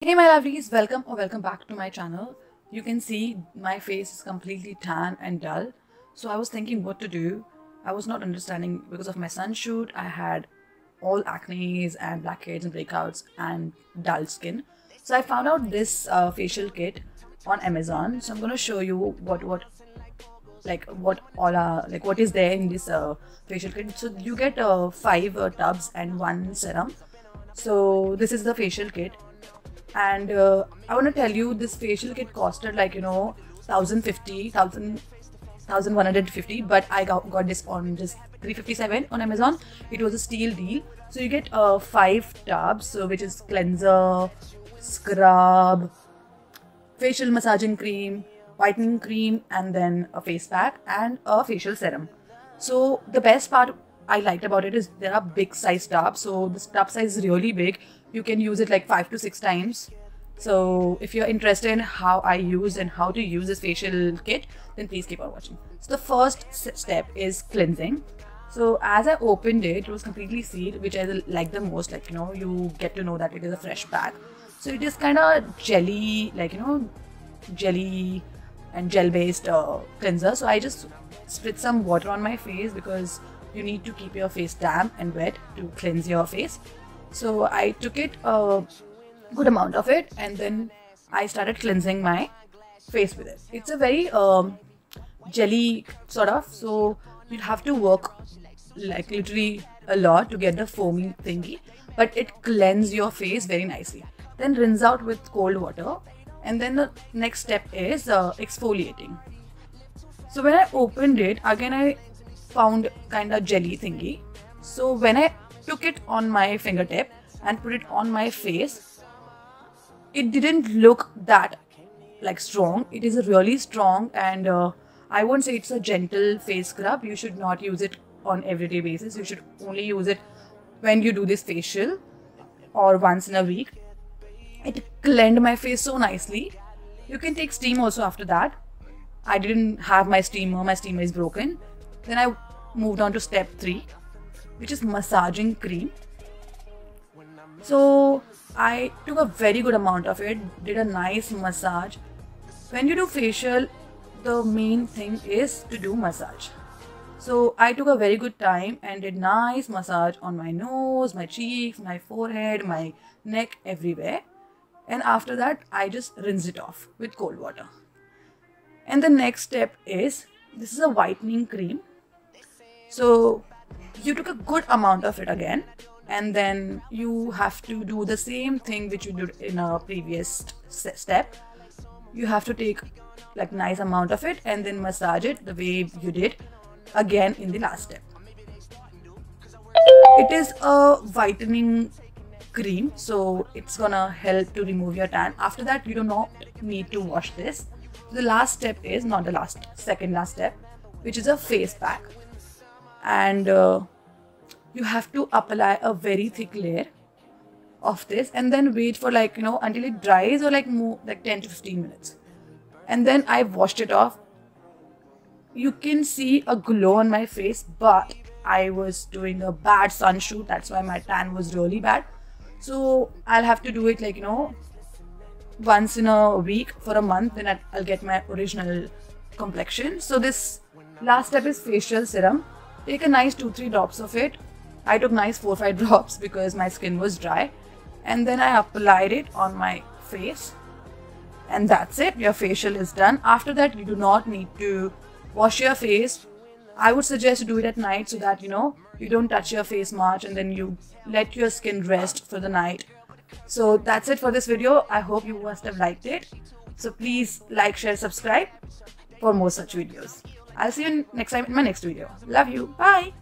Hey my lovelies, welcome back to my channel. You can see my face is completely tan and dull. So I was thinking what to do. I was not understanding because of my sun shoot. I had all acne and blackheads and breakouts and dull skin. So I found out this facial kit on Amazon. So I'm gonna show you what is there in this facial kit. So you get 5 tubs and 1 serum. So this is the facial kit. And I want to tell you, this facial kit costed 1150, but I got this on just 357 on Amazon. It was a steal deal. So you get 5 tubs, so which is cleanser, scrub, facial massaging cream, whitening cream, and then a face pack and a facial serum. So the best part I liked about it is there are big size tubs. So this tub size is really big. You can use it like 5 to 6 times. So if you're interested in how I use and how to use this facial kit, then please keep on watching. So the first step is cleansing. So as I opened it, it was completely sealed, which I like the most. You get to know that it is a fresh pack. So it is kind of jelly, jelly and gel based cleanser. So I just spritz some water on my face because you need to keep your face damp and wet to cleanse your face. So I took it a good amount of it, and then I started cleansing my face with it. It's a very jelly sort of, so you have to work like literally a lot to get the foamy thingy, but it cleanses your face very nicely. Then rinse out with cold water, and then the next step is exfoliating. So when I opened it, again I found kind of jelly thingy. So when I took it on my fingertip and put it on my face, it didn't look that strong. It is really strong, and I won't say it's a gentle face scrub. You should not use it on everyday basis. You should only use it when you do this facial or once in a week. It cleansed my face so nicely. You can take steam also after that. I didn't have my steamer. My steamer is broken. Then I moved on to step 3, which is massaging cream. So I took a very good amount of it, did a nice massage. When you do facial, the main thing is to do massage. So I took a very good time and did nice massage on my nose, my cheeks, my forehead, my neck, everywhere. And after that, I just rinsed it off with cold water. And the next step is, this is a whitening cream. So you took a good amount of it again, and then you have to do the same thing which you did in a previous step. You have to take nice amount of it and then massage it the way you did again in the last step. It is a whitening cream, so it's gonna help to remove your tan. After that, you do not need to wash this. The last step is not the second last step, which is a face pack. And you have to apply a very thick layer of this and then wait for until it dries, or more 10 to 15 minutes. And then I washed it off. You can see a glow on my face, but I was doing a bad sun shoot. That's why my tan was really bad. So I'll have to do it once in a week for a month, then I'll get my original complexion. So this last step is facial serum. Take a nice 2-3 drops of it. I took nice 4-5 drops because my skin was dry, and then I applied it on my face, and that's it. Your facial is done. After that, you do not need to wash your face. I would suggest to do it at night so that you don't touch your face much, and then you let your skin rest for the night. So that's it for this video. I hope you must have liked it. So please like, share, subscribe for more such videos. I'll see you next time in my next video. Love you. Bye.